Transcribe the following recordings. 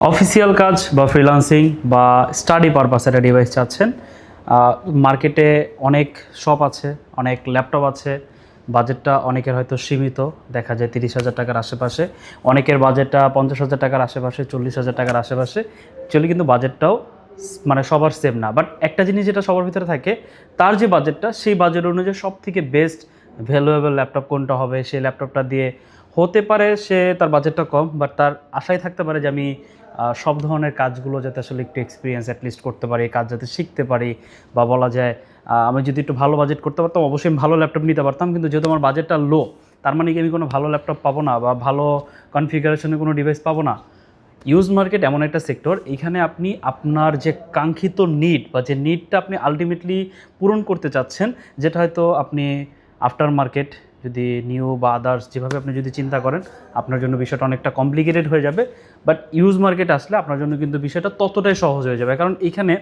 Official কাজ বা freelancing বা স্টাডি পারপাসে একটা ডিভাইস চাচ্ছেন, মার্কেটে অনেক শপ আছে, অনেক ল্যাপটপ আছে। বাজেটটা অনেকের হয়তো সীমিত, দেখা যায় 30,000 টাকার আশেপাশে, অনেকের বাজেটটা 50,000 টাকার আশেপাশে, 40,000 টাকার আশেপাশে। অ্যাকচুয়ালি কিন্তু বাজেটটাও মানে সবার সেম না, বাট একটা জিনিস যেটা সবার ভিতরে থাকে, তার যে বাজেটটা সেই বাজেট অনুযায়ী সব থেকে বেস্ট ভ্যালুয়েবল ল্যাপটপ কোনটা হবে, সেই ল্যাপটপটা দিয়ে হতে পারে সে তার বাজেটটা কম, বাট তার আশাই থাকতে পারে যে আমি সব ধরনের কাজগুলো যাতে আসলে একটু এক্সপিরিয়েন্স অ্যাটলিস্ট করতে পারি, কাজ যাতে শিখতে পারি, বা বলা যায় আমি যদি একটু ভালো বাজেট করতে পারতাম অবশ্যই আমি ভালো ল্যাপটপ নিতে পারতাম। কিন্তু যেহেতু আমার বাজেটটা লো, তার মানে কি আমি কোনো ভালো ল্যাপটপ পাবো না বা ভালো কনফিগারেশনের কোনো ডিভাইস পাবো না। ইউজ মার্কেট এমন একটা সেক্টর, এখানে আপনি আপনার যে কাঙ্ক্ষিত নিড বা যে নিডটা আপনি আলটিমেটলি পূরণ করতে চাচ্ছেন, যেটা হয়তো আপনি আফটার মার্কেট যদি নিউ বা আদার্স যেভাবে আপনি যদি চিন্তা করেন, আপনার জন্য বিষয়টা অনেকটা কমপ্লিকেটেড হয়ে যাবে। বাট ইউজ মার্কেট আসলে আপনার জন্য কিন্তু বিষয়টা ততটাই সহজ হয়ে যাবে, কারণ এখানে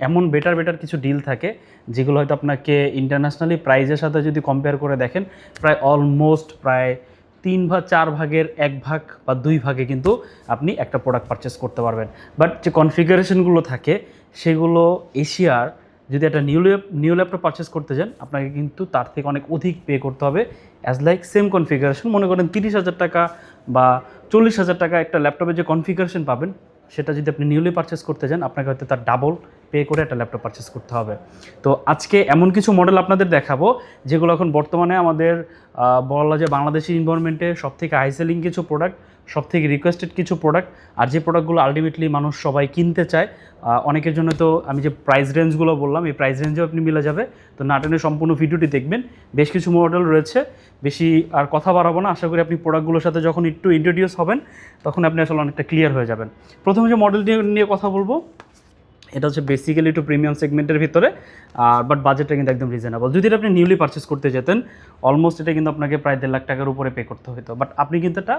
এমন বেটার কিছু ডিল থাকে যেগুলো হয়তো আপনাকে ইন্টারন্যাশনালি প্রাইজের সাথে যদি কম্পেয়ার করে দেখেন, প্রায় অলমোস্ট প্রায় 3 বা 4 ভাগের 1 ভাগ বা 2 ভাগে কিন্তু আপনি একটা প্রোডাক্ট পারচেস করতে পারবেন। বাট যে কনফিগারেশনগুলো থাকে সেগুলো এশিয়ার যদি একটা নিউ ল্যাপটপ পারচেস করতে যান, আপনাকে কিন্তু তার থেকে অনেক অধিক পে করতে হবে। অ্যাজ লাইক সেম কনফিগারেশন, মনে করেন 30,000 টাকা বা 40,000 টাকা একটা ল্যাপটপের যে কনফিগারেশন পাবেন, সেটা যদি আপনি নিউলি পারচেস করতে যান, আপনাকে হয়তো তার ডাবল পে করে একটা ল্যাপটপ পারচেস করতে হবে। তো আজকে এমন কিছু মডেল আপনাদের দেখাবো যেগুলো এখন বর্তমানে আমাদের বলা যায় বাংলাদেশি এনভায়রনমেন্টে সবথেকে হাই সেলিং কিছু প্রোডাক্ট, সবথেকে রিকোয়েস্টেড কিছু প্রোডাক্ট, আর যে প্রোডাক্টগুলো আলটিমেটলি মানুষ সবাই কিনতে চায়। অনেকের জন্য তো আমি যে প্রাইস রেঞ্জগুলো বললাম, এই প্রাইস রেঞ্জেও আপনি মিলে যাবে। তো না টেনে সম্পূর্ণ ভিডিওটি দেখবেন, বেশ কিছু মডেল রয়েছে। বেশি আর কথা বাড়াবো না, আশা করি আপনি প্রোডাক্টগুলোর সাথে যখন একটু ইন্ট্রোডিউস হবেন তখন আপনি আসলে অনেকটা ক্লিয়ার হয়ে যাবেন। প্রথমে যে মডেলটি নিয়ে কথা বলবো, এটা হচ্ছে বেসিক্যালি একটু প্রিমিয়াম সেগমেন্টের ভিতরে, আর বাট বাজেটটা কিন্তু একদম রিজনেবল। যদি এটা আপনি নিউলি পারচেস করতে যেতেন, অলমোস্ট এটা কিন্তু আপনাকে প্রায় 1.5 লাখ টাকার উপরে পে করতে হতো, বাট আপনি কিন্তু এটা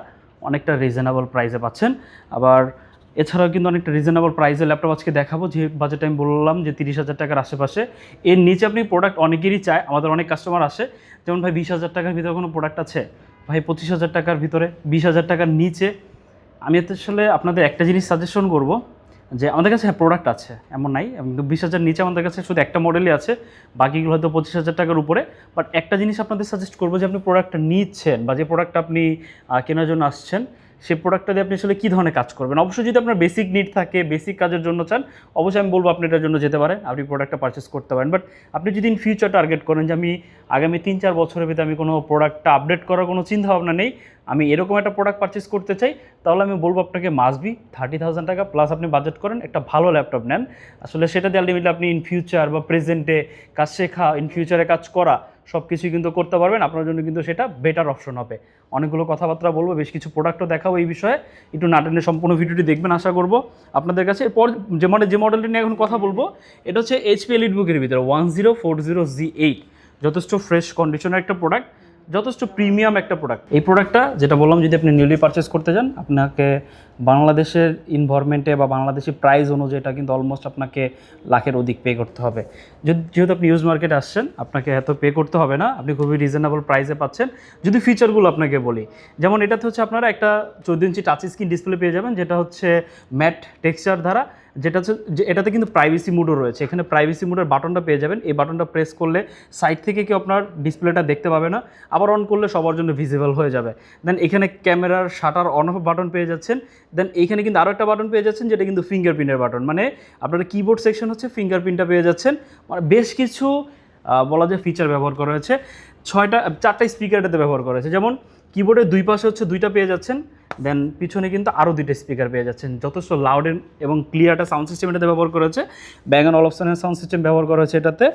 অনেকটা রিজনেবল প্রাইসে পাচ্ছেন। আবার এছাড়াও কিন্তু অনেকটা রিজনেবল প্রাইসে ল্যাপটপ আজকে দেখাবো, যে বাজেট আমি বললাম যে 30,000 টাকার আশেপাশে। এর নিচে আপনি প্রোডাক্ট অনেকেরই চায়, আমাদের অনেক কাস্টমার আসে, যেমন ভাই 20,000 টাকার ভিতরে কোনো প্রোডাক্ট আছে, ভাই 25,000 টাকার ভিতরে, 20,000 টাকার নিচে। আমি আসলে আপনাদের একটা জিনিস সাজেশন করব, যে আমাদের কাছে হ্যাঁ প্রোডাক্ট আছে, এমন নাই, কিন্তু 20,000 নিচে আমাদের কাছে শুধু একটা মডেলই আছে, বাকিগুলো হয়তো 25,000 টাকার উপরে। বাট একটা জিনিস আপনাদের সাজেস্ট করবো, যে আপনি প্রোডাক্টটা নিচ্ছেন বা যে প্রোডাক্টটা আপনি কেনার জন্য আসছেন, সেই প্রোডাক্টটা দিয়ে আপনি আসলে কী ধরনের কাজ করবেন। অবশ্যই যদি আপনার বেসিক নিড থাকে, বেসিক কাজের জন্য চান, অবশ্যই আমি বলবো আপনি এটার জন্য যেতে পারেন, আপনি প্রোডাক্টটা পারচেস করতে পারেন। বাট আপনি যদি ইন ফিউচার টার্গেট করেন যে আমি আগামী 3-4 বছরের ভিতরে আমি কোনো প্রোডাক্টটা আপডেট করার কোনো চিন্তাভাবনা নেই, আমি এরকম একটা প্রোডাক্ট পারচেস করতে চাই, তাহলে আমি বলবো আপনাকে মাস্ট বি 30,000 টাকা প্লাস আপনি বাজেট করেন, একটা ভালো ল্যাপটপ নেন। আসলে সেটা দিয়ে আলটিমেটলি আপনি ইন ফিউচার বা প্রেজেন্টে কাজ শেখা, ইন ফিউচারে কাজ করা, সব কিছুই কিন্তু করতে পারবেন। আপনার জন্য কিন্তু সেটা বেটার অপশন হবে। অনেকগুলো কথাবার্তা বলবো, বেশ কিছু প্রোডাক্টও দেখাবো এই বিষয়ে, একটু না টেনে সম্পূর্ণ ভিডিওটি দেখবেন আশা করবো আপনাদের কাছে। এরপর যে মডেলটি নিয়ে এখন কথা বলবো, এটা হচ্ছে এইচপি এলিটবুকের ভিতরে 1040Z8, যথেষ্ট ফ্রেশ কন্ডিশনের একটা প্রোডাক্ট, যথেষ্ট প্রিমিয়াম একটা প্রোডাক্ট। এই প্রোডাক্টটা যেটা বললাম, যদি আপনি নিউলি পারচেস করতে যান, আপনাকে বাংলাদেশের ইনভায়রনমেন্টে বা বাংলাদেশি প্রাইস অনুযায়ী এটা কিন্তু অলমোস্ট আপনাকে লাখের অধিক পে করতে হবে। যেহেতু আপনি ইউজ মার্কেটে আসছেন, আপনাকে এত পে করতে হবে না, আপনি খুবই রিজনেবল প্রাইসে পাচ্ছেন। যদি ফিচারগুলো আপনাকে বলি, যেমন এটাতে হচ্ছে আপনারা একটা 14 ইঞ্চি টাচ স্ক্রিন ডিসপ্লে পেয়ে যাবেন, যেটা হচ্ছে ম্যাট টেক্সচার দ্বারা, যেটা হচ্ছে যে এটাতে কিন্তু প্রাইভেসি মোডও রয়েছে। এখানে প্রাইভেসি মোডের বাটনটা পেয়ে যাবেন, এই বাটনটা প্রেস করলে সাইড থেকে কেউ আপনার ডিসপ্লেটা দেখতে পাবে না, আবার অন করলে সবার জন্য ভিজিবল হয়ে যাবে। দেন এখানে ক্যামেরার শাটার অন অফ বাটন পেয়ে যাচ্ছেন। দেন এইখানে কিন্তু আরও একটা বাটন পেয়ে যাচ্ছেন, যেটা কিন্তু ফিঙ্গারপ্রিন্টের বাটন, মানে আপনার কিবোর্ড সেকশন হচ্ছে ফিঙ্গারপ্রিন্টটা পেয়ে যাচ্ছেন। মানে বেশ কিছু বলা যায় ফিচার ব্যবহার করা হয়েছে। 4টা স্পিকার এটাতে ব্যবহার করা হয়েছে, যেমন কিবোর্ডের দুই পাশে হচ্ছে 2টা পেয়ে যাচ্ছেন, দেন পিছনে কিন্তু আরও 2টা স্পিকার পেয়ে যাচ্ছেন। যথেষ্ট লাউড এবং ক্লিয়ারটা সাউন্ড সিস্টেম এটাতে ব্যবহার করা হয়েছে। ব্যাং অ্যান্ড অলপশনের সাউন্ড সিস্টেম ব্যবহার করা হয়েছে এটাতে।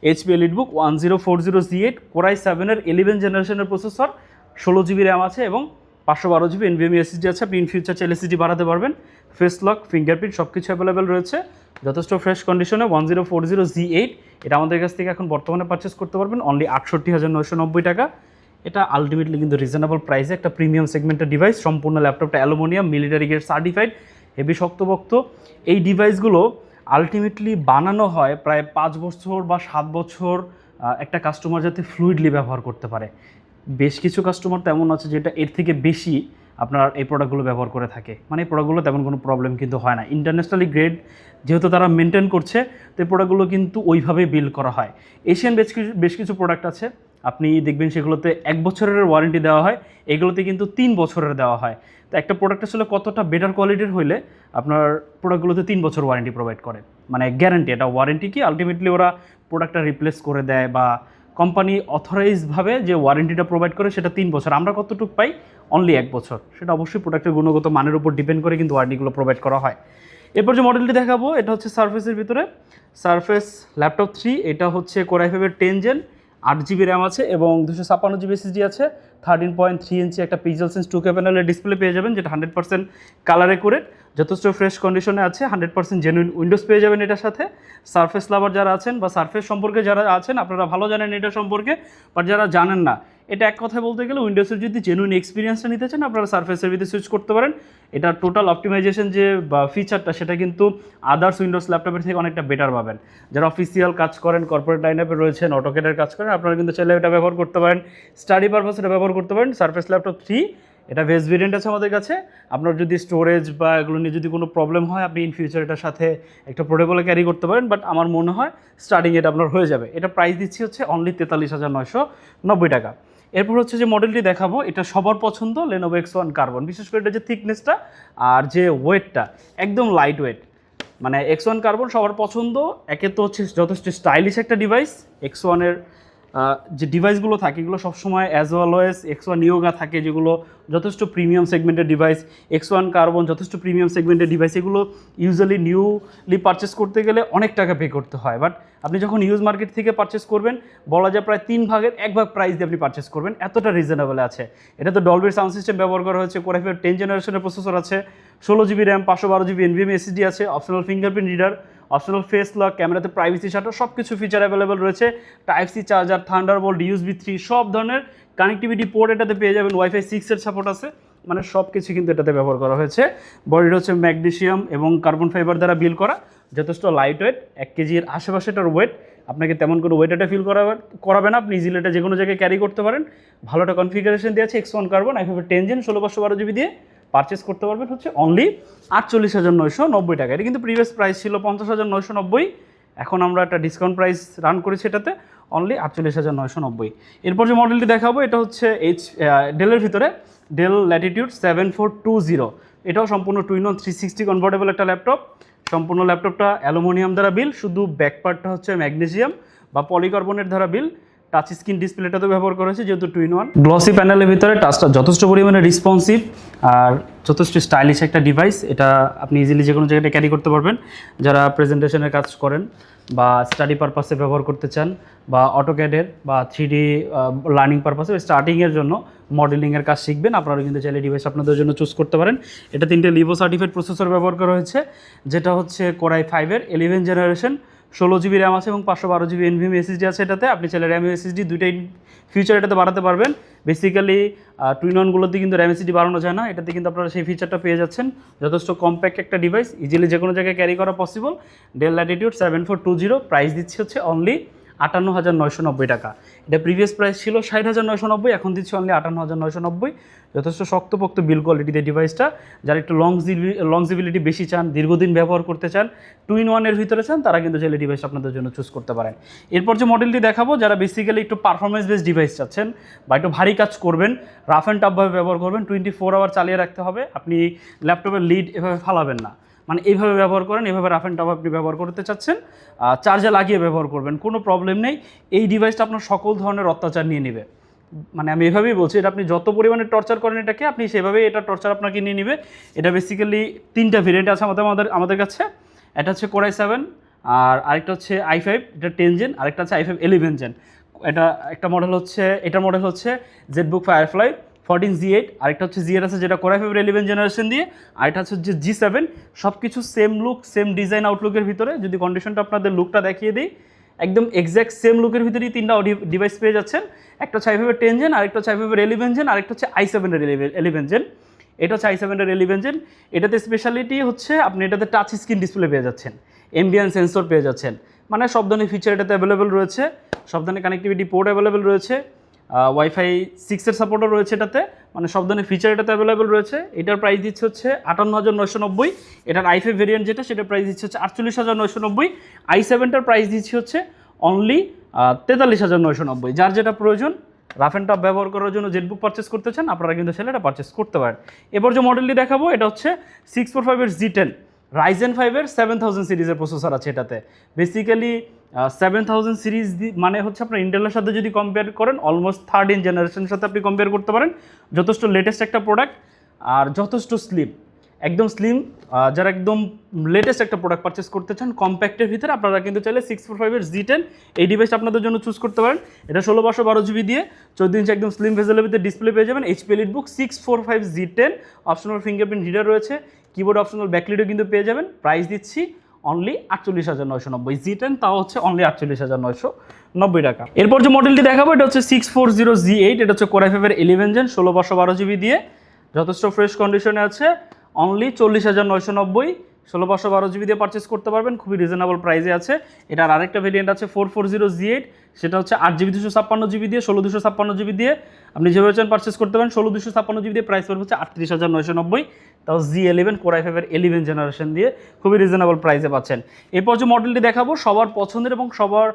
এইচপি এলিটবুক 1040Z8 কোরাই 7-এর 11 জেনারেশনের প্রসেসর, 16 জিবি র্যাম আছে এবং 512 জিবি এনভিএমই এসএসডি আছে। আপনি ইন ফিউচার চাইলে এসএসডি বাড়াতে পারবেন। ফেস লক, ফিঙ্গারপ্রিন্ট সব কিছু অ্যাভেলেবেল রয়েছে, যথেষ্ট ফ্রেশ কন্ডিশনে। 1040Z8 এটা আমাদের কাছ থেকে এখন বর্তমানে পারচেস করতে পারবেন অনলি 68,990 টাকা। এটা আলটিমেটলি কিন্তু রিজনেবল প্রাইসে একটা প্রিমিয়াম সেগমেন্টের ডিভাইস। সম্পূর্ণ ল্যাপটপটা aluminium military grade certified, heavy শক্তপোক্ত। এই ডিভাইসগুলো আলটিমেটলি বানানো হয় প্রায় 5 বছর বা 7 বছর একটা কাস্টমার যাতে ফ্লুইডলি ব্যবহার করতে পারে। বেশ কিছু কাস্টমার তেমন আছে যেটা এর থেকে বেশি আপনার এই প্রোডাক্টগুলো ব্যবহার করে থাকে। মানে এই প্রোডাক্টগুলো তেমন কোনো প্রবলেম কিন্তু হয় না। ইন্টারন্যাশনালি গ্রেড যেহেতু তারা মেনটেন করছে, তো এই প্রোডাক্টগুলো কিন্তু ওইভাবেই বিল্ড করা হয়। এশিয়ান বেশ কিছু প্রোডাক্ট আছে, আপনি দেখবেন সেগুলোতে 1 বছরের ওয়ারেন্টি দেওয়া হয়, এগুলোতে কিন্তু 3 বছরের দেওয়া হয়। তো একটা প্রোডাক্ট আসলে কতটা বেটার কোয়ালিটির হইলে আপনার প্রোডাক্টগুলোতে 3 বছর ওয়ারেন্টি প্রোভাইড করে, মানে গ্যারান্টি। এটা ওয়ারেন্টি কি, আলটিমেটলি ওরা প্রোডাক্টটা রিপ্লেস করে দেয় বা কোম্পানি অথরাইজভাবে যে ওয়ারেন্টিটা প্রোভাইড করে সেটা 3 বছর, আমরা কতটুকু পাই অনলি 1 বছর। সেটা অবশ্যই প্রোডাক্টের গুণগত মানের উপর ডিপেন্ড করে কিন্তু ওয়ারেন্টিগুলো প্রোভাইড করা হয়। এরপর যে মডেলটি দেখাবো এটা হচ্ছে সারফেসের ভিতরে সারফেস ল্যাপটপ 3। এটা হচ্ছে কোর i5-এর 10 জেন, 8 GB র্যাম আছে এবং 256 GB SSD আছে। 13.3 ইঞ্চি একটা পিক্সেল সেন্স 2K প্যানেলের ডিসপ্লে পেয়ে যাবেন, যেটা 100% কালার অ্যাকুরেট, যথেষ্ট ফ্রেশ কন্ডিশনে আছে। 100% জেনুইন উইন্ডোজ পেয়ে যাবেন এটার সাথে। সারফেস লাভার যারা আছেন বা সারফেস সম্পর্কে যারা আছেন আপনারা ভালো জানেন এটা সম্পর্কে, বাট যারা জানেন না, এটা এক কথায় বলতে গেলে উইন্ডোজের যদি জেনুইন এক্সপিরিয়েন্সটা নিতে চান আপনারা সারফেসের ভিতরে সুইচ করতে পারেন। এটা টোটাল অপটিমাইজেশন যে বা ফিচারটা সেটা কিন্তু আদার্স উইন্ডোজ ল্যাপটপের থেকে অনেকটা বেটার পাবেন। যারা অফিসিয়াল কাজ করেন, কর্পোরেট লাইনআপে রয়েছেন, অটোকেটের কাজ করেন, আপনারা কিন্তু চাইলে এটা ব্যবহার করতে পারেন। স্টাডি পারপাসে এটা ব্যবহার করতে পারেন। সারফেস ল্যাপটপ 3 এটা বেস্ট ভেরিয়েন্ট আছে আমাদের কাছে। আপনার যদি স্টোরেজ বা এগুলো নিয়ে যদি কোনো প্রবলেম হয় আপনি ইন ফিউচার এটার সাথে একটা পোর্টেবলে ক্যারি করতে পারেন, বাট আমার মনে হয় স্টার্টিং এটা আপনার হয়ে যাবে। এটা প্রাইস দিচ্ছি হচ্ছে অনলি 43,990 টাকা। এরপর হচ্ছে যে মডেলটি দেখাবো, এটা সবার পছন্দ, Lenovo X1 কার্বন। বিশেষ করে এটা যে থিকনেসটা আর যে ওয়েটটা একদম লাইট ওয়েট, মানে X1 কার্বন সবার পছন্দ। একে তো হচ্ছে যথেষ্ট স্টাইলিশ একটা ডিভাইস। X1-এর যে ডিভাইসগুলো থাকে এগুলো সবসময় অ্যাজ ওয়েল ওয়েস X1 Yoga থাকে, যেগুলো যথেষ্ট প্রিমিয়াম সেগমেন্টের ডিভাইস। X1 কার্বন যথেষ্ট প্রিমিয়াম সেগমেন্টের ডিভাইস। এগুলো ইউজুয়ালি নিউলি পারচেস করতে গেলে অনেক টাকা পে করতে হয়, বাট আপনি যখন ইউজ মার্কেট থেকে পারচেস করবেন বলা যায় প্রায় 3 ভাগের 1 ভাগ প্রাইস দিয়ে আপনি পারচেস করবেন, এতটা রিজনেবল আছে। এটা তো ডলবির সাউন্ড সিস্টেম ব্যবহার করা হয়েছে, কোর i5-এর 10 জেনারেশনের প্রসেসর আছে, 16 GB RAM, 512 GB NVMe SSD আছে, optional fingerprint reader, optional face lock, ক্যামেরাতে প্রাইভেসি শাটার, সব কিছু ফিচার অ্যাভেলেবেল রয়েছে। টাইপ-সি চার্জার, থান্ডারবোল্ট, USB 3 সব ধরনের কানেক্টিভিটি পোর্ট এটাতে পেয়ে যাবেন। Wi-Fi 6-এর সাপোর্ট আছে, মানে সব কিছু কিন্তু এটাতে ব্যবহার করা হয়েছে। বডিটা হচ্ছে ম্যাগনেসিয়াম এবং কার্বন ফাইবার দ্বারা বিল্ড করা, যথেষ্ট লাইট ওয়েট। 1 কেজির আশেপাশে এটার ওয়েট, আপনাকে তেমন কোনো ওয়েট এটা ফিল করাবে না। আপনি ইজিলি এটা যে কোনো জায়গায় ক্যারি করতে পারেন। ভালো একটা কনফিগারেশন দিয়েছে X1 কার্বন i5-এর 10 জেন, 16/512 GB দিয়ে পারচেস করতে পারবেন হচ্ছে অনলি 48,990 টাকা। এটা কিন্তু প্রিভিয়াস প্রাইস ছিল 50,990, এখন আমরা একটা ডিসকাউন্ট প্রাইস রান করেছি এটাতে অনলি 48,990। এরপর যে মডেলটি দেখাবো এটা হচ্ছে ডেলের ভিতরে ডেল ল্যাটিটিউড 7420। এটাও সম্পূর্ণ টুইন অন 360 কনভার্টেবল একটা ল্যাপটপ। সম্পূর্ণ ল্যাপটপটা অ্যালুমিনিয়াম দ্বারা বিল, শুধু ব্যাকপার্টটা হচ্ছে ম্যাগনেসিয়াম বা পলিকার্বনের দ্বারা বিল। টাচ স্ক্রিন ডিসপ্লেটাতেও ব্যবহার করা হয়েছে যেহেতু টুইন ওয়ান। গ্লসি প্যানেলের ভিতরে টাচটা যথেষ্ট পরিমাণে রেসপন্সিভ আর যথেষ্ট স্টাইলিশ একটা ডিভাইস। এটা আপনি ইজিলি যে কোনো জায়গায় ক্যারি করতে পারবেন। যারা প্রেজেন্টেশনের কাজ করেন বা স্টাডি পারপাসে ব্যবহার করতে চান বা অটোক্যাডের বা 3D লার্নিং পারপাসে স্টার্টিংয়ের জন্য মডেলিংয়ের কাজ শিখবেন, আপনারা কিন্তু চাইলে ডিভাইস আপনাদের জন্য চুজ করতে পারেন। এটা 3টে লিভো সার্টিফাইড প্রসেসর ব্যবহার করা হয়েছে, যেটা হচ্ছে কোর i5-এর 11 জেনারেশন, 16 GB র্যাম আছে এবং 512 GB NVMe SSD আছে এটাতে। আপনি চাইলে র্যাম SSD দুইটাই ফিচার এটাতে বাড়াতে পারবেন। বেসিক্যালি টুইন ওয়ানগুলোতে কিন্তু র্যাম SSD বাড়ানো যায় না, এটাতে কিন্তু আপনারা সেই ফিচারটা পেয়ে যাচ্ছেন। যথেষ্ট কম্প্যাক্ট একটা ডিভাইস, ইজিলি যে কোনো জায়গায় ক্যারি করা পসিবল। ডেল ল্যাটিটিউড 7420 প্রাইস দিচ্ছে হচ্ছে অনলি 58,990 টাকা। এটা প্রিভিয়াস প্রাইস ছিল 60,990, এখন দিচ্ছে অনলি 58,990। যথেষ্ট শক্তপোক্ত বিল কোয়ালিটিতে ডিভাইসটা। যারা একটু লংজিবিলিটি বেশি চান, দীর্ঘদিন ব্যবহার করতে চান, টুইন ওয়ানের ভিতরে চান, তারা কিন্তু চাইলে ডিভাইস আপনাদের জন্য চুজ করতে পারেন। এরপর যে মডেলটি দেখাবো, যারা বেসিক্যালি একটু পারফরমেন্স বেসড ডিভাইস চাচ্ছেন বা একটু ভারী কাজ করবেন, রাফ অ্যান্ড টাফভাবে ব্যবহার করবেন, 24 আওয়ার চালিয়ে রাখতে হবে, আপনি ল্যাপটপের লিড এভাবে ফালাবেন না, মানে এইভাবে ব্যবহার করেন, এভাবে রাফ অ্যান্ড টাফ আপনি ব্যবহার করতে চাচ্ছেন, চার্জে লাগিয়ে ব্যবহার করবেন, কোনো প্রবলেম নেই। এই ডিভাইসটা আপনার সকল ধরনের অত্যাচার নিয়ে নেবে। মানে আমি এভাবেই বলছি, এটা আপনি যত পরিমাণে টর্চার করেন এটাকে, আপনি সেভাবেই এটা টর্চার আপনাকে নিয়ে নেবে। এটা বেসিক্যালি 3টা ভেরিয়েন্ট আছে আমাদের কাছে। এটা হচ্ছে কোর i7, আর আরেকটা হচ্ছে i5, এটা 10 জেন, আরেকটা হচ্ছে i5 11 জেন। এটার মডেল হচ্ছে জেটবুক ফায়ারফ্লাই 14Z8, আরেকটা হচ্ছে Z8 আছে যেটা কোর i5 11 জেনারেশন দিয়ে, আরেকটা হচ্ছে যে G7। সব কিছু সেম লুক, সেম ডিজাইন আউটলুকের ভিতরে। যদি কন্ডিশনটা আপনাদের লুকটা দেখিয়ে দিই, একদম এক্স্যাক্ট সেম লুকের ভিতরেই 3টা ডিভাইস পেয়ে যাচ্ছেন। একটা হচ্ছে i5 10 জেন, আরেকটা হচ্ছে i5 11 জেন, আরেকটা হচ্ছে i7 11 জেন। এটা হচ্ছে i7 11 জেন। এটাতে স্পেশালিটি হচ্ছে আপনি এটাতে টাচ স্ক্রিন ডিসপ্লে পেয়ে যাচ্ছেন, এমবিএন সেন্সর পেয়ে যাচ্ছেন, মানে সব ধরনের ফিচার এটাতে অ্যাভেলেবেল রয়েছে, সব ধরনের কানেক্টিভিটি পোর্ট অ্যাভেলেবেল রয়েছে। Wi-Fi 6-এর সাপোর্টও রয়েছে এটাতে, মানে সব ধরনের ফিচার এটাতে অ্যাভেলেবেল রয়েছে। এটার প্রাইস দিচ্ছে হচ্ছে 58,990। এটার i5 ভেরিয়েন্ট যেটা সেটার প্রাইস দিচ্ছে হচ্ছে 48,990। i7টার প্রাইস দিচ্ছে হচ্ছে অনলি 43,990। যার যেটা প্রয়োজন রাফ অ্যান্ড টাফ ব্যবহার করার জন্য জেটবুক পারচেস করতে চান আপনারা কিন্তু সেটা এটা পারচেস করতে পারেন। এরপর যে মডেলটি দেখাবো এটা হচ্ছে 645 এর Z10 Ryzen 5 এর 7000 সিরিজের প্রসেসর আছে এটাতে। বেসিক্যালি 7000 সিরিজ মানে হচ্ছে আপনার ইন্টেলের সাথে যদি কম্পেয়ার করেন অলমোস্ট 13 জেনারেশনের সাথে আপনি কম্পেয়ার করতে পারেন। যথেষ্ট লেটেস্ট একটা প্রোডাক্ট আর যথেষ্ট স্লিম, একদম স্লিম। যারা একদম লেটেস্ট একটা প্রোডাক্ট পারচেস করতে চান কম্প্যাক্টের ভিতরে আপনারা কিন্তু চাইলে 645 এর Z10 এই ডিভাইস আপনাদের জন্য চুজ করতে পারেন। এটা 16/512 GB দিয়ে 14 ইঞ্চি একদম স্লিম ভেজেলের ভিতরে ডিসপ্লে পেয়ে যাবেন। HP EliteBook 645 Z10 optional fingerprint reader রয়েছে, কিবোর্ড অপশনাল ব্যাকলিটও কিন্তু পেয়ে যাবেন। প্রাইস দিচ্ছি অনলি 48,990 Z10, তাও হচ্ছে অনলি 48,990 টাকা। এরপর যে মডেলটি দেখাবো এটা হচ্ছে 640 Z8। এটা হচ্ছে Core i5 এর 11 জেন 16/512 GB দিয়ে যথেষ্ট ফ্রেশ কন্ডিশনে আছে। অনলি 40,990 16/512 GB দিয়ে পারচেস করতে পারবেন, খুবই রিজনেবল প্রাইসে আছে। এটার আরেকটা ভেরিয়েন্ট আছে 440 Z8, সেটা হচ্ছে 8GB 256GB দিয়ে 16/256GB দিয়ে আপনি যেভাবে চান পারচেস করতে পারেন। 16/256GB দিয়ে প্রাইস পড়বে হচ্ছে 38,990, তাও Z11 Core i5 এর 11 জেনারেশন দিয়ে খুবই রিজনেবল প্রাইসে পাচ্ছেন। এরপর যে মডেলটি দেখাবো সবার পছন্দের এবং সবার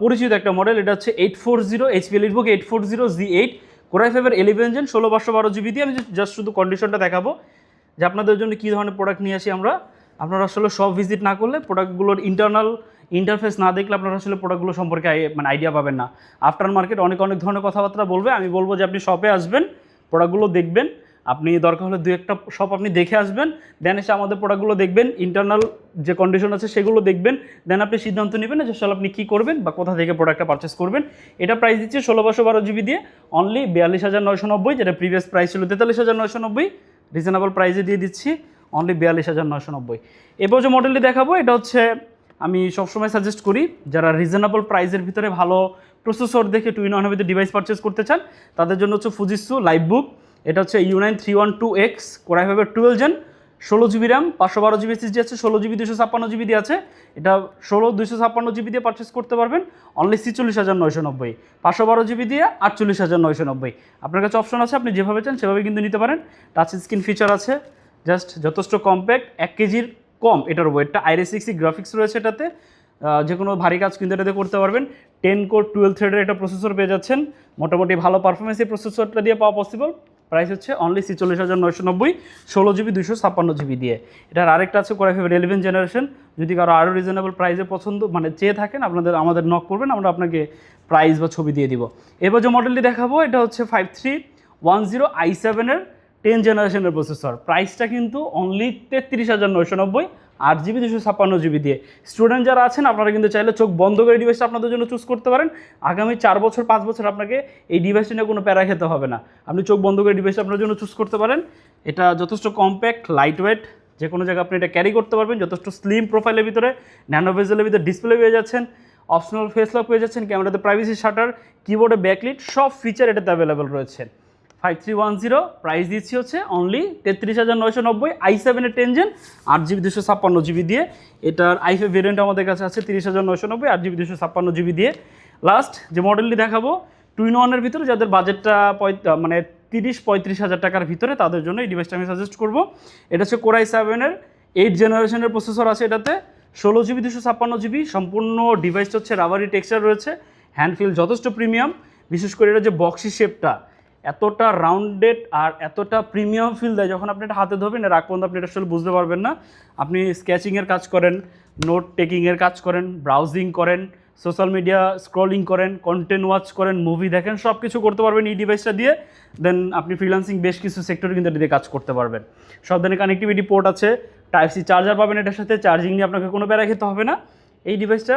পরিচিত একটা মডেল, এটা হচ্ছে 840 HP EliteBook 840 Z8 Core i5 এর 11 জেন 16/512 GB দিয়ে। আমি জাস্ট শুধু কন্ডিশনটা দেখাবো যে আপনাদের জন্য কী ধরনের প্রোডাক্ট নিয়ে আসি আমরা। আপনারা আসলে সব ভিজিট না করলে প্রোডাক্টগুলোর ইন্টারনাল ইন্টারফেস না দেখলে আপনারা আসলে প্রোডাক্টগুলো সম্পর্কে মানে আইডিয়া পাবেন না। আফটার মার্কেট অনেক ধরনের কথাবার্তা বলবে, আমি বলবো যে আপনি শপে আসবেন, প্রোডাক্টগুলো দেখবেন। আপনি দরকার হলে 2-1টা শপ আপনি দেখে আসবেন, দেন এসে আমাদের প্রোডাক্টগুলো দেখবেন, ইন্টারনাল যে কন্ডিশন আছে সেগুলো দেখবেন, দেন আপনি সিদ্ধান্ত নেবেন যে আসলে আপনি কী করবেন বা কোথা থেকে প্রোডাক্টটা পারচেস করবেন। এটা প্রাইস দিচ্ছে 16/512 GB দিয়ে অনলি 42,990, যেটা প্রিভিয়াস প্রাইস ছিল 43,990। রিজনেবল প্রাইসে দিয়ে দিচ্ছি অনলি 42,990। এরপর যে মডেলটি দেখাবো এটা হচ্ছে আমি সবসময় সাজেস্ট করি যারা রিজনেবল প্রাইসের ভিতরে ভালো প্রসেসর দেখে 2-in-1 ভিতরে ডিভাইস পারচেস করতে চান তাদের জন্য হচ্ছে Fujitsu LiveBook। এটা হচ্ছে U9 312X Core i5 এর 12 gen 16GB RAM 512GB SSD আছে, 16GB 256GB দিয়ে আছে। এটা 256GB দিয়ে পারচেস করতে পারবেন অনলি 46,990, 512GB দিয়ে 48,990। আপনার কাছে অপশন আছে, আপনি যেভাবে চান সেভাবে কিন্তু নিতে পারেন। টাচ স্ক্রিন ফিচার আছে, জাস্ট যথেষ্ট কম্প্যাক্ট, 1 কেজির কম এটার ওয়েটটা। Iris 6 গ্রাফিক্স রয়েছে এটাতে, যে কোনো ভারী কাজ কিন্তু এটাতে করতে পারবেন। 10 কোর 12 থ্রেডের একটা প্রসেসর পেয়ে যাচ্ছেন, মোটামুটি ভালো পারফরমেন্স এই প্রসেসরটা দিয়ে পাওয়া পসিবল। প্রাইস হচ্ছে অনলি 46,990, 16GB 256GB দিয়ে। এটার আরেকটা আছে Core i5 11 জেনারেশন। যদি কারো আরও রিজনেবল প্রাইসে পছন্দ মানে চেয়ে থাকেন আমাদের নক করবেন, আমরা আপনাকে প্রাইস বা ছবি দিয়ে দিব। এরপর যে মডেলটি দেখাবো এটা হচ্ছে 5310 i7 এর 10 জেনারেশনের প্রসেসর। প্রাইসটা কিন্তু অনলি 33,990, 8GB 256GB দিয়ে। স্টুডেন্ট যারা আছেন আপনারা কিন্তু চাইলে চোখ বন্ধ করে ডিভাইসটা আপনাদের জন্য চুজ করতে পারেন। আগামী 4 বছর 5 বছর আপনাকে এই ডিভাইসটা নিয়ে কোনো প্যারা খেতে হবে না, আপনি চোখ বন্ধ করে ডিভাইসটা আপনার জন্য চুজ করতে পারেন। এটা যথেষ্ট কম্প্যাক্ট, লাইট ওয়েট, যে কোনো জায়গায় আপনি এটা ক্যারি করতে পারবেন। যথেষ্ট স্লিম প্রোফাইলের ভিতরে, ন্যানো ভেজেলের ভিতরে ডিসপ্লে পেয়ে যাচ্ছেন, অপশনাল ফেস লক পেয়ে যাচ্ছেন, ক্যামেরাতে প্রাইভেসি শাটার, কিবোর্ডে ব্যাকলিট, সব ফিচার এটাতে অ্যাভেলেবেল রয়েছে। 5310 প্রাইস দিচ্ছি হচ্ছে অনলি 33,990, i7 এর 10 জেন 8GB 256GB দিয়ে। এটার i5 ভেরিয়েন্ট আমাদের কাছে আছে 30,990, 8GB 256GB দিয়ে। লাস্ট যে মডেলটি দেখাবো 2-in-1 এর ভিতরে যাদের বাজেটটা মানে 30-35 হাজার টাকার ভিতরে, তাদের জন্য এই ডিভাইসটা আমি সাজেস্ট করবো। এটা হচ্ছে Core i7 এর 8 জেনারেশনের প্রসেসর আছে এটাতে, 16GB 256GB। সম্পূর্ণ ডিভাইসটা হচ্ছে রাবারি টেক্সচার রয়েছে, হ্যান্ডফিল যথেষ্ট প্রিমিয়াম। বিশেষ করে এটা যে বক্সি শেপটা এতটা রাউন্ডেড আর এতটা প্রিমিয়াম ফিল দেয়, যখন আপনি এটা হাতে ধরবেন এর আগ পর্যন্ত আপনি এটা আসলে বুঝতে পারবেন না। আপনি স্কেচিংয়ের কাজ করেন, নোট টেকিংয়ের কাজ করেন, ব্রাউজিং করেন, সোশ্যাল মিডিয়া স্ক্রলিং করেন, কন্টেন্ট ওয়াচ করেন, মুভি দেখেন, সব কিছু করতে পারবেন এই ডিভাইসটা দিয়ে। দেন আপনি ফ্রিল্যান্সিং বেশ কিছু সেক্টরে কিন্তু এটা দিয়ে কাজ করতে পারবেন। সব ধরনের কানেক্টিভিটি পোর্ট আছে, Type-C চার্জার পাবেন এটার সাথে, চার্জিং নিয়ে আপনাকে কোনো প্যারা খেতে হবে না। এই ডিভাইসটা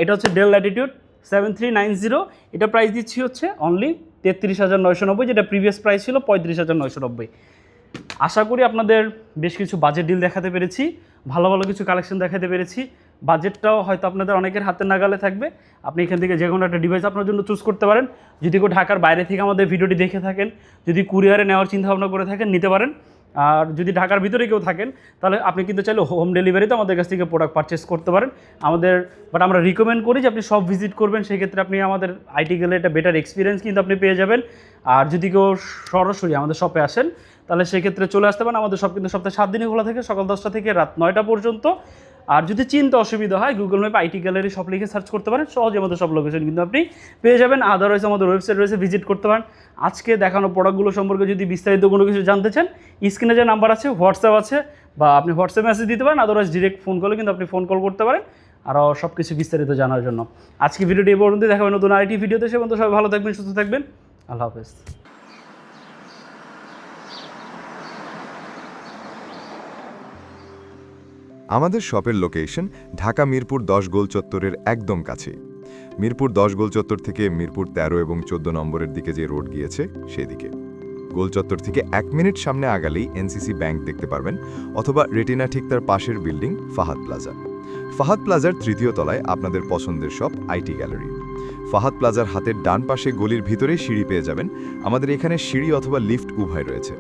এটা হচ্ছে Dell Latitude 7390, এটা প্রাইস দিচ্ছি হচ্ছে অনলি 33,990, যেটা প্রিভিয়াস প্রাইস ছিল 35,990। আশা করি আপনাদের বেশ কিছু বাজেট ডিল দেখাতে পেরেছি, ভালো ভালো কিছু কালেকশন দেখাতে পেরেছি। বাজেটটাও হয়তো আপনাদের অনেকের হাতের নাগালে থাকবে, আপনি এখান থেকে যে কোনো একটা ডিভাইস আপনার জন্য চুজ করতে পারেন। যদি কেউ ঢাকার বাইরে থেকে আমাদের ভিডিওটি দেখে থাকেন, যদি কুরিয়ারে নেওয়ার চিন্তাভাবনা করে থাকেন নিতে পারেন। আর যদি ঢাকার ভিতরে কেউ থাকেন তাহলে আপনি কিন্তু চাইলে হোম ডেলিভারিতে আমাদের কাছ থেকে প্রোডাক্ট পারচেস করতে পারেন। বাট আমরা রিকমেন্ড করি যে আপনি সব ভিজিট করবেন, সেই ক্ষেত্রে আপনি আমাদের আইটি গেলে একটা বেটার এক্সপিরিয়েন্স কিন্তু আপনি পেয়ে যাবেন। আর যদি কেউ সরাসরি আমাদের শপে আসেন তাহলে সেক্ষেত্রে চলে আসতে পারেন। আমাদের শপ কিন্তু সপ্তাহে 7 দিনই খোলা থাকে, সকাল 10টা থেকে রাত 9টা পর্যন্ত। আর যদি চিনতে অসুবিধা হয় গুগল ম্যাপে আইটি গ্যালারি শপ লিখে সার্চ করতে পারেন, সহজে আমাদের সব লোকেশন কিন্তু আপনি পেয়ে যাবেন। আদারওয়াইজ আমাদের ওয়েবসাইট রয়েছে, ভিজিট করতে পারেন। আজকে দেখানো প্রোডাক্টগুলো সম্পর্কে যদি বিস্তারিত কোনো কিছু জানতে চান, স্ক্রিনে যে নাম্বার আছে, হোয়াটসঅ্যাপ আছে, বা আপনি হোয়াটসঅ্যাপ মেসেজ দিতে পারেন। আদারওয়াইজ ডিরেক্ট ফোন করলে কিন্তু আপনি ফোন কল করতে পারেন আরও সব কিছু বিস্তারিত জানার জন্য। আজকে ভিডিওটি এই পর্যন্ত, দেখা হবে নতুন আইটি ভিডিওতে। সে পর্যন্ত সবাই ভালো থাকবেন, সুস্থ থাকবেন। আল্লাহ হাফেজ। আমাদের শপের লোকেশন ঢাকা মিরপুর 10 গোল চত্বরের একদম কাছে। মিরপুর 10 গোল চত্বর থেকে মিরপুর 13 এবং 14 নম্বরের দিকে যে রোড গিয়েছে সেদিকে। গোল চত্বর থেকে 1 মিনিট সামনে আগালেই এনসিসি ব্যাংক দেখতে পারবেন, অথবা রেটিনা ঠিক তার পাশের বিল্ডিং ফাহাদ প্লাজা। ফাহাদ প্লাজার 3য় তলায় আপনাদের পছন্দের শপ আইটি গ্যালারি। ফাহাদ প্লাজার হাতের ডান পাশে গলির ভিতরেই সিঁড়ি পেয়ে যাবেন। আমাদের এখানে সিঁড়ি অথবা লিফট উভয় রয়েছে।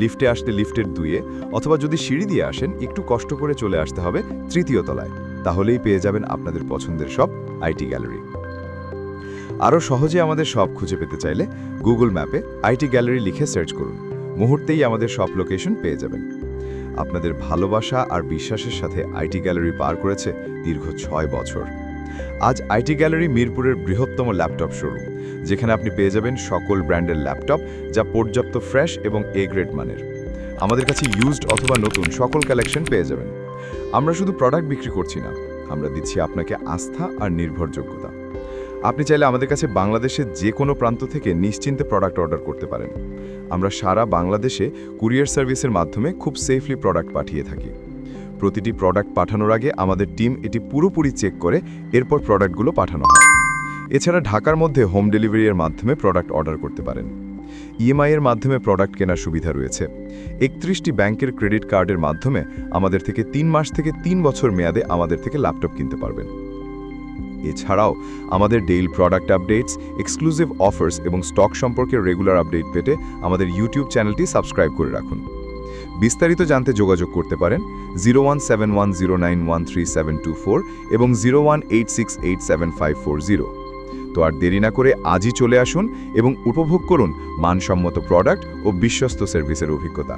লিফটে আসতে লিফটের 2-এ, অথবা যদি সিঁড়ি দিয়ে আসেন একটু কষ্ট করে চলে আসতে হবে 3য় তলায়, তাহলেই পেয়ে যাবেন আপনাদের পছন্দের শপ আইটি গ্যালারি। আরও সহজে আমাদের শপ খুঁজে পেতে চাইলে গুগল ম্যাপে আইটি গ্যালারি লিখে সার্চ করুন, মুহূর্তেই আমাদের শপ লোকেশন পেয়ে যাবেন। আপনাদের ভালোবাসা আর বিশ্বাসের সাথে আইটি গ্যালারি পার করেছে দীর্ঘ 6 বছর। আজ আইটি গ্যালারি মিরপুরের বৃহত্তম ল্যাপটপ শোরুম, যেখানে আপনি পেয়ে যাবেন সকল ব্র্যান্ডের ল্যাপটপ, যা পর্যাপ্ত ফ্রেশ এবং এ গ্রেড মানের। আমাদের কাছে ইউজড অথবা নতুন সকল কালেকশন পেয়ে যাবেন। আমরা শুধু প্রোডাক্ট বিক্রি করছি না, আমরা দিচ্ছি আপনাকে আস্থা আর নির্ভরযোগ্যতা। আপনি চাইলে আমাদের কাছে বাংলাদেশের যে কোনো প্রান্ত থেকে নিশ্চিন্তে প্রোডাক্ট অর্ডার করতে পারেন। আমরা সারা বাংলাদেশে কুরিয়ার সার্ভিসের মাধ্যমে খুব সেফলি প্রোডাক্ট পাঠিয়ে থাকি। প্রতিটি প্রোডাক্ট পাঠানোর আগে আমাদের টিম এটি পুরোপুরি চেক করে এরপর প্রোডাক্টগুলো পাঠানো হয়। এছাড়া ঢাকার মধ্যে হোম ডেলিভারির মাধ্যমে প্রোডাক্ট অর্ডার করতে পারেন। ইএমআই এর মাধ্যমে প্রোডাক্ট কেনার সুবিধা রয়েছে। 31টি ব্যাংকের ক্রেডিট কার্ডের মাধ্যমে আমাদের থেকে 3 মাস থেকে 3 বছর মেয়াদে আমাদের থেকে ল্যাপটপ কিনতে পারবেন। এছাড়াও আমাদের daily product updates, exclusive offers এবং স্টক সম্পর্কে রেগুলার আপডেট পেতে আমাদের ইউটিউব চ্যানেলটি সাবস্ক্রাইব করে রাখুন। বিস্তারিত জানতে যোগাযোগ করতে পারেন 0171091374 এবং 0186875540। তো আর দেরি না করে আজই চলে আসুন এবং উপভোগ করুন মানসম্মত প্রোডাক্ট ও বিশ্বস্ত সার্ভিসের অভিজ্ঞতা।